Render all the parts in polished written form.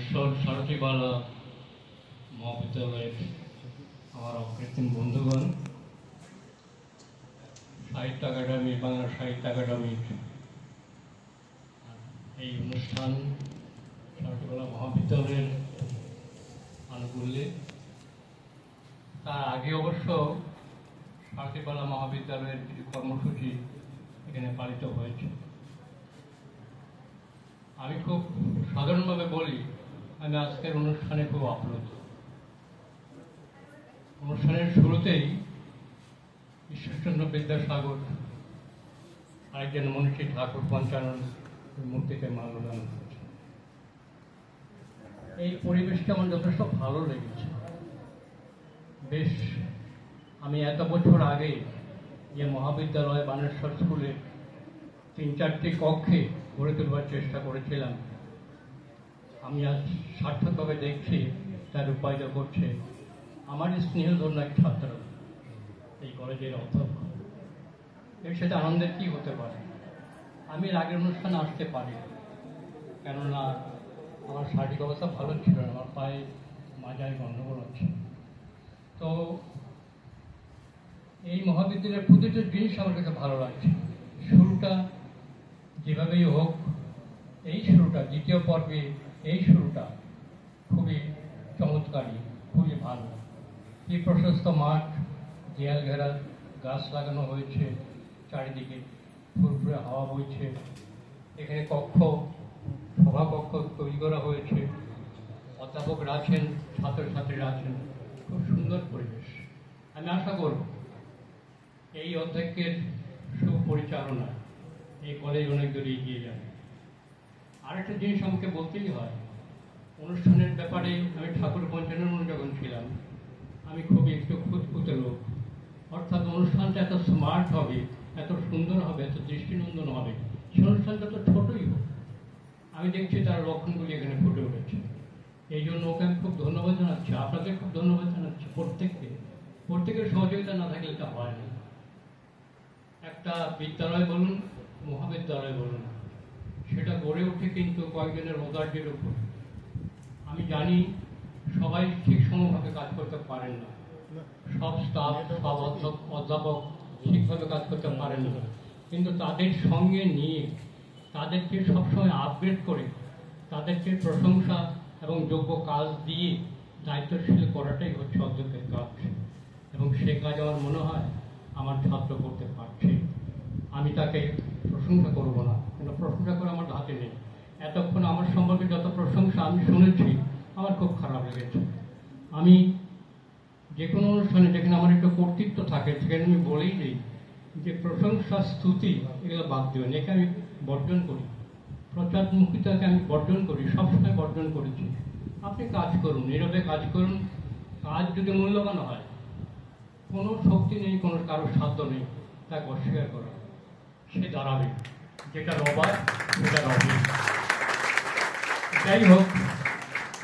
বানেশ্বর সারথীবালা মহাবিদ্যালয়ের আমার অকৃত্রিম বন্ধুগণ, সাহিত্য একাডেমি, বাংলা সাহিত্য একাডেমির এই অনুষ্ঠান সারথীবালা মহাবিদ্যালয়ের আনুকূল্যে, তার আগে অবশ্য সারথীবালা মহাবিদ্যালয়ের কিছু কর্মসূচি এখানে পালিত হয়েছে। আমি খুব সাধারণভাবে বলি, আমি আজকের অনুষ্ঠানে খুব আপ্লুত। অনুষ্ঠানের শুরুতেই ঈশ্বরচন্দ্র বিদ্যাসাগর, আরেকজন মনীষী ঠাকুর পঞ্চানন মূর্তিতে মাল্যদান করেছে। এই পরিবেশটা আমার যথেষ্ট ভালো লেগেছে। বেশ, আমি এত বছর আগে যে মহাবিদ্যালয় বানেশ্বর স্কুলের ৩-৪টি কক্ষে গড়ে তোলবার চেষ্টা করেছিলাম, আমি আজ সার্থকভাবে দেখছি তার রূপায়িত করছে আমার স্নেহধন্য এক ছাত্র, এই কলেজের অধ্যক্ষ। এর সাথে আনন্দের কি হতে পারে? আমি আগের অনুষ্ঠানে আসতে পারি, কেননা আমার শারীরিক অবস্থা ভালো ছিল না, আমার পায়ে মাজায় গণ্ডগোল হচ্ছে। তো এই মহাবিদ্যালয়ের প্রতিটা জিনিস আমার কাছে ভালো লাগছে। শুরুটা যেভাবেই হোক, এই শুরুটা, দ্বিতীয় পর্বে এই শুরুটা খুবই চমৎকারী, খুবই ভালো। এই প্রশস্ত মাঠ, দেয়াল ঘেরা, গাছ লাগানো হয়েছে চারিদিকে, ফুরফুরে হাওয়া বইছে। এখানে কক্ষ, সভাকক্ষ তৈরি করা হয়েছে, অধ্যাপকরা আছেন, ছাত্রছাত্রীরা আছেন, খুব সুন্দর পরিবেশ। আমি আশা করব এই অধ্যক্ষের সুপরিচালনা এই কলেজ অনেক দূর এগিয়ে যাবে। আরেকটা জিনিস আমাকে বলতেই হয়, অনুষ্ঠানের ব্যাপারে আমি ঠাকুর পঞ্চানন যখন ছিলাম, আমি খুবই একটু খুঁতখুঁতে লোক। অর্থাৎ অনুষ্ঠানটা এত স্মার্ট হবে, এত সুন্দর হবে, এত দৃষ্টিনন্দন হবে, সেই অনুষ্ঠানটা তো ছোটই হোক, আমি দেখছি তার লক্ষণগুলি এখানে ফুটে উঠেছে। এই জন্য ওকে আমি খুব ধন্যবাদ জানাচ্ছি, আপনাদের খুব ধন্যবাদ জানাচ্ছি, প্রত্যেকের সহযোগিতা না থাকলে এটা হয় না। একটা বিদ্যালয় বলুন, মহাবিদ্যালয় বলুন, সেটা গড়ে ওঠে কিন্তু কয়েকজনের ঔদার্যের উপর। আমি জানি সবাই ঠিক সমভাবে কাজ করতে পারেন না, সব স্টাফ, সব অধ্যাপক ঠিকভাবে কাজ করতে পারেন না, কিন্তু তাদের সঙ্গে নিয়ে, তাদেরকে সবসময় আপগ্রেড করে, তাদেরকে প্রশংসা এবং যোগ্য কাজ দিয়ে দায়িত্বশীল করাটাই হচ্ছে অধ্যক্ষের কাজ। এবং সে কাজ আমার মনে হয় আমার ছাত্র করতে পারছে। আমি তাকে প্রশংসা করব না, কিন্তু প্রশংসা করে আমার হাতে নেই। এতক্ষণ আমার সম্পর্কে যত প্রশংসা আমি শুনেছি, আমার খুব খারাপ লেগেছে। আমি যে কোনো অনুষ্ঠানে যেখানে আমার একটু কর্তৃত্ব থাকে, সেখানে আমি বলেই দিই যে প্রশংসা, স্তুতি এগুলো বাদ দেবেন, একে আমি বর্জন করি। প্রচারমুখিতাকে আমি বর্জন করি, সবসময় বর্জন করেছি। আপনি কাজ করুন, নীরবে কাজ করুন। কাজ যদি মূল্যবান হয়, কোনো শক্তি নেই, কোনো কারোর সাধ্য নেই তাকে অস্বীকার করা। সে দাঁড়াবে, যেটা রবার সেটা রবে। যাই হোক,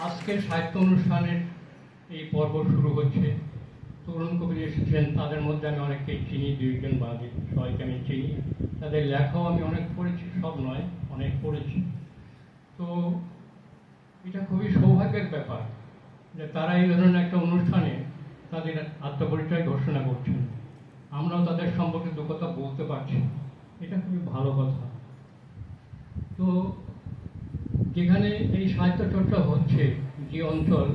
আজকের সাহিত্য অনুষ্ঠানের এই পর্ব শুরু হচ্ছে। তরুণ কবি এসেছেন, তাদের মধ্যে আমি অনেককেই চিনি, 2জন বাদে সবাইকে আমি চিনি। তাদের লেখাও আমি অনেক পড়েছি, সব নয়, অনেক পড়েছি। তো এটা খুবই সৌভাগ্যের ব্যাপার যে তারা এই ধরনের একটা অনুষ্ঠানে তাদের আত্মপরিচয় ঘোষণা করছেন, আমরাও তাদের সম্পর্কে দু কথা বলতে পারছি, এটা খুবই ভালো কথা। তো যেখানে এই সাহিত্য চর্চা হচ্ছে, যে অঞ্চল,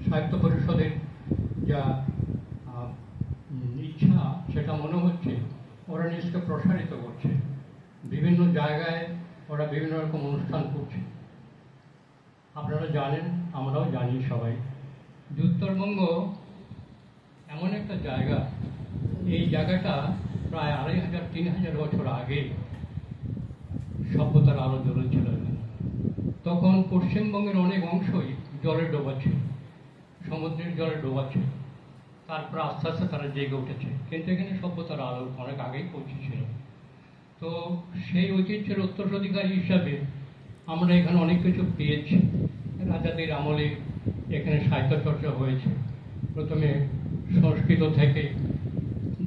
সাহিত্য পরিষদের যা ইচ্ছা, সেটা মনে হচ্ছে ওরা নিজেকে প্রসারিত করছে। বিভিন্ন জায়গায় ওরা বিভিন্ন রকম অনুষ্ঠান করছে। আপনারা জানেন, আমরাও জানি সবাই, যে উত্তরবঙ্গ এমন একটা জায়গা, এই জায়গাটা প্রায় 2500-3000 বছর আগে সভ্যতার আলো জ্বলেছিল। তখন পশ্চিমবঙ্গের অনেক অংশই জলে ডোবা ছিল, সমুদ্রের জলে ডোবা ছিল। তারপর আস্তে আস্তে তারা জেগে উঠেছে, কিন্তু এখানে সভ্যতার আলো অনেক আগেই পৌঁছেছিল। তো সেই ঐতিহ্যের উত্তরাধিকারী হিসাবে আমরা এখানে অনেক কিছু পেয়েছি। রাজাদের আমলে এখানে সাহিত্য চর্চা হয়েছে। প্রথমে সংস্কৃত থেকে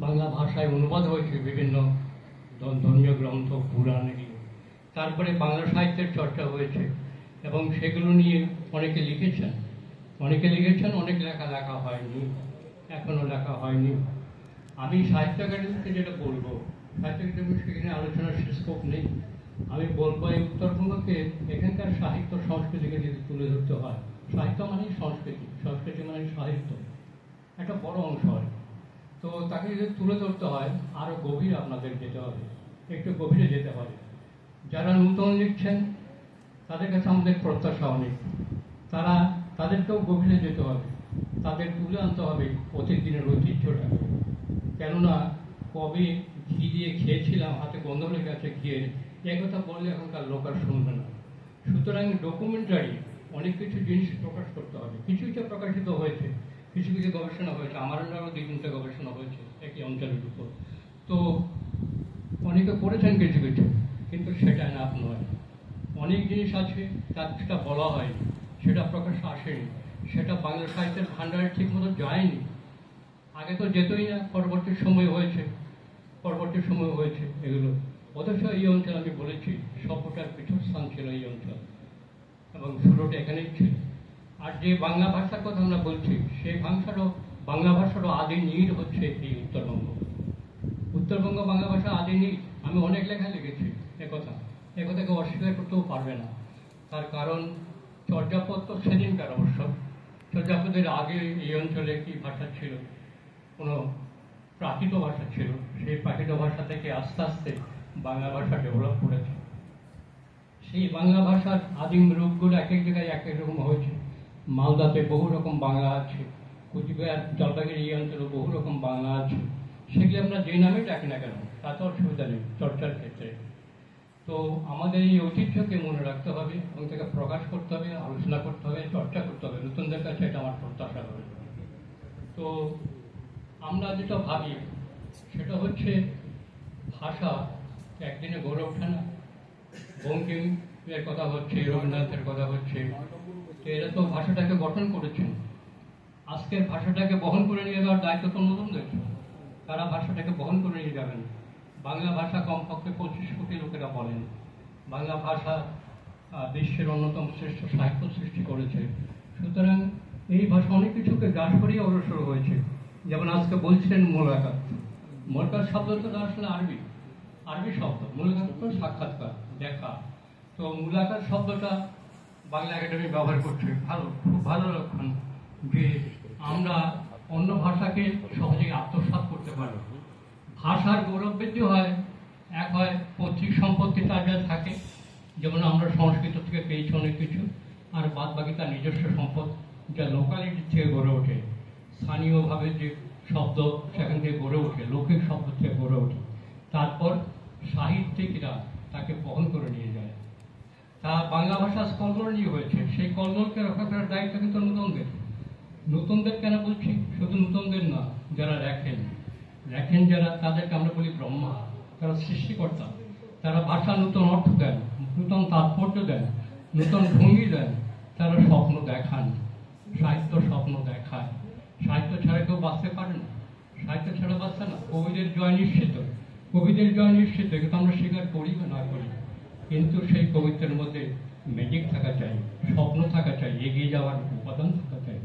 বাংলা ভাষায় অনুবাদ হয়েছে বিভিন্ন ধর্মীয় গ্রন্থ, পুরাণ এগুলো। তারপরে বাংলা সাহিত্যের চর্চা হয়েছে এবং সেগুলো নিয়ে অনেকে লিখেছেন, অনেক লেখা হয়নি, এখনো লেখা হয়নি। আমি সাহিত্য একাডেমিতে যেটা বলবো, সাহিত্য একাডেমি সেখানে আলোচনার স্কোপ নেই। আমি বলবো এই উত্তরবঙ্গকে এখানকার সাহিত্য সংস্কৃতিকে যদি তুলে ধরতে হয়, সাহিত্য মানেই সংস্কৃতি, সংস্কৃতি মানে সাহিত্য, একটা বড় অংশ হয়। তো তাকে যদি তুলে ধরতে হয় আরো গভীরে আপনাদের যেতে হবে, একটু গভীরে যেতে হবে। যারা নূতন লিখছেন তাদের কাছে আমাদের প্রত্যাশা অনেক, তাদেরকেও গভীরে যেতে হবে, তাদের তুলে আনতে হবে অতীত দিনের ঐতিহ্যটা। কেননা কবে ঘি দিয়ে খেয়েছিলাম, হাতে গন্ধ লেগে আছে ঘিয়ের, এ কথা বললে এখনকার লোক আর শুনবে না। সুতরাং ডকুমেন্টারি অনেক কিছু জিনিস প্রকাশ করতে হবে। কিছু কিছু প্রকাশিত হয়েছে, কিছু কিছু গবেষণা হয়েছে, আমার আরও 2-3টা গবেষণা হয়েছে একই অঞ্চলের উপর। তো অনেকে করেছেন কিছু কিছু, কিন্তু সেটা এনাফ নয়। অনেক জিনিস আছে তার সেটা বলা হয়নি, সেটা প্রকাশ্যে আসেনি, সেটা বাংলা সাহিত্যের ভাণ্ডারে ঠিক মতো যায়নি। আগে তো যেতই না, পরবর্তী সময় হয়েছে এগুলো। অথচ এই অঞ্চল আমি বলেছি সভ্যতার পীঠস্থান ছিল এই অঞ্চল, এবং শুরুটা এখানেই ছিল। আর যে বাংলা ভাষার কথা আমরা বলছি, সেই বাংলা ভাষারও আদি নীড় হচ্ছে এই উত্তরবঙ্গ বাংলা ভাষা আদি নীড়। আমি অনেক লেখা লিখেছি একথাকে অস্বীকার করতেও পারবে না। তার কারণ চর্যাপদ তো সেদিনকার, অবশ্য চর্যাপদের আগে এই অঞ্চলে কি ভাষা ছিল, কোনো প্রাকৃত ভাষা ছিল। সেই প্রাকৃত ভাষা থেকে আস্তে আস্তে বাংলা ভাষা ডেভেলপ করেছে। সেই বাংলা ভাষার আদিম রূপগুলো এক এক জায়গায় এক এক রকম হয়েছে। মালদাতে বহু রকম বাংলা আছে, কুচবিহার জলপাইগুড়ি এই অঞ্চলে বহু রকম বাংলা আছে। সেগুলি আমরা যে নামে ডাকি না কেন তাতে অসুবিধা নেই চর্চার ক্ষেত্রে। তো আমাদের এই ঐতিহ্যকে মনে রাখতে হবে এবং তাকে প্রকাশ করতে হবে, আলোচনা করতে হবে, চর্চা করতে হবে নতুনদের কাছে, এটা আমার প্রত্যাশা হবে। তো আমরা যেটা ভাবি সেটা হচ্ছে ভাষা একদিনে গড়ে ওঠে না। বঙ্কিমের কথা হচ্ছে, রবীন্দ্রনাথের কথা হচ্ছে, তো এরা তো ভাষাটাকে গঠন করেছেন। আজকের ভাষাটাকে বহন করে নিয়ে যাওয়ার দায়িত্ব তো নতুনদের। তারা ভাষাটাকে বহন করে নিয়ে যাবেন। বাংলা ভাষা কমপক্ষে 25 কোটি লোকেরা বলেন। বাংলা ভাষা বিশ্বের অন্যতম শ্রেষ্ঠ সাহিত্য সৃষ্টি করেছে। সুতরাং এই ভাষা অনেক কিছুকে গ্রাস করিয়ে অগ্রসর হয়েছে। যেমন আজকে বলছিলেন মোলাকাত শব্দটা আসলে আরবি শব্দ, মোলাকাত তো সাক্ষাৎকার, দেখা। তো মোলাকাত শব্দটা বাংলা একাডেমি ব্যবহার করছে, খুব ভালো লক্ষণ যে আমরা অন্য ভাষাকে সহজেই আত্মসাৎ করতে পারি। ভাষার গৌরব বৃদ্ধি হয়, এক হয় পৈতৃক সম্পত্তি তার যা থাকে, যেমন আমরা সংস্কৃত থেকে পেয়েছি অনেক কিছু, আর বাদ বাকি তার নিজস্ব সম্পদ যা লোকালিটি থেকে গড়ে ওঠে, স্থানীয়ভাবে যে শব্দ সেখান থেকে গড়ে ওঠে, লৌকিক শব্দ থেকে গড়ে ওঠে। তারপর সাহিত্যিকরা তাকে বহন করে নিয়ে যায়। তা বাংলা ভাষা কল্লোল নিয়ে হয়েছে, সেই কল্লোলকে রক্ষা করার দায়িত্ব কিন্তু নতুনদের কেন বলছি, শুধু নতুনদের না, যারা লেখেন যারা, তাদেরকে আমরা বলি ব্রহ্মা। তারা সৃষ্টিকর্তা, তারা ভাষা নতুন অর্থ দেন, নতুন তাৎপর্য দেন, নতুন ভঙ্গি দেন। তারা স্বপ্ন দেখান, সাহিত্য স্বপ্ন দেখায়। সাহিত্য ছাড়া কেউ বাঁচতে পারে না, সাহিত্য ছাড়া বাঁচতে না। কবিদের জয় নিশ্চিত, কিন্তু আমরা স্বীকার করি বা না করি, কিন্তু সেই কবিত্বের মধ্যে ম্যাজিক থাকা চাই, স্বপ্ন থাকা চাই, এগিয়ে যাওয়ার উপাদান থাকা চাই,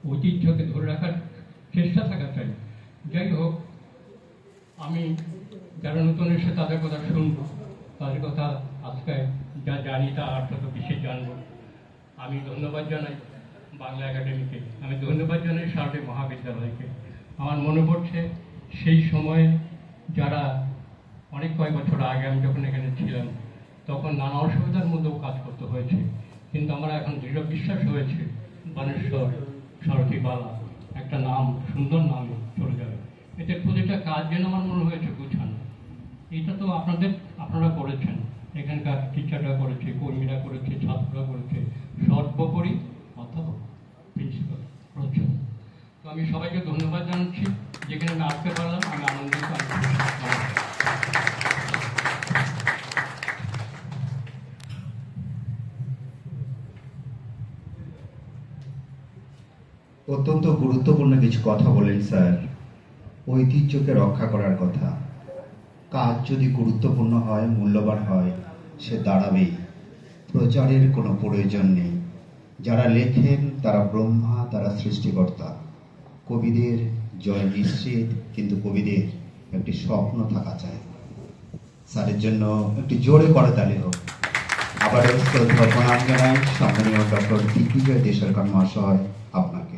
ঐতিহ্যকে ধরে রাখার চেষ্টা থাকা চাই। যাই হোক, আমি যারা নতুন এসে তাদের কথা শুনবো, তাদের কথা আজকে যা জানি তা আর তত বেশি জানবো। আমি ধন্যবাদ জানাই বাংলা একাডেমিকে, আমি ধন্যবাদ জানাই শারদীয় মহাবিদ্যালয়কে। আমার মনে পড়ছে সেই সময়ে যারা কয়েক বছর আগে আমি যখন এখানে ছিলাম, তখন নানা অসুবিধার মধ্যেও কাজ করতে হয়েছে, কিন্তু আমরা এখন দৃঢ় বিশ্বাস হয়েছে বানেশ্বর সরথিবালা একটা নাম, সুন্দর নাম চলে যাবে। এতে প্রতিটা কাজ যেন আমার মনে হয়েছে গুছানো। এটা তো আপনারা করেছেন, এখানকার টিচাররা করেছে, কর্মীরা করেছে, ছাত্ররা করেছে, সর্বোপরি অধ্যাপক, প্রিন্সিপাল, প্রচুর। তো আমি সবাইকে ধন্যবাদ জানাচ্ছি, যেখানে আমি আসতে পারলাম আমি আনন্দিত। অত্যন্ত গুরুত্বপূর্ণ কিছু কথা বলেন স্যার। ঐতিহ্যকে রক্ষা করার কথা। কাজ যদি গুরুত্বপূর্ণ হয়, মূল্যবান হয়, সে দাঁড়াবেই। প্রচারের কোনো প্রয়োজন নেই, যারা লেখেন তারা ব্রহ্মা, তারা সৃষ্টিকর্তা। কবিদের জয় নিশ্চিত, কিন্তু কবিদের একটি স্বপ্ন থাকা চাই। স্যারের জন্য একটি জোরে করতালি হোক। আবারও শ্রদ্ধা প্রণাম জানাই সম্মানীয় ডক্টর দিগ্বিজয় দেশারকার মহাশয় আপনাকে।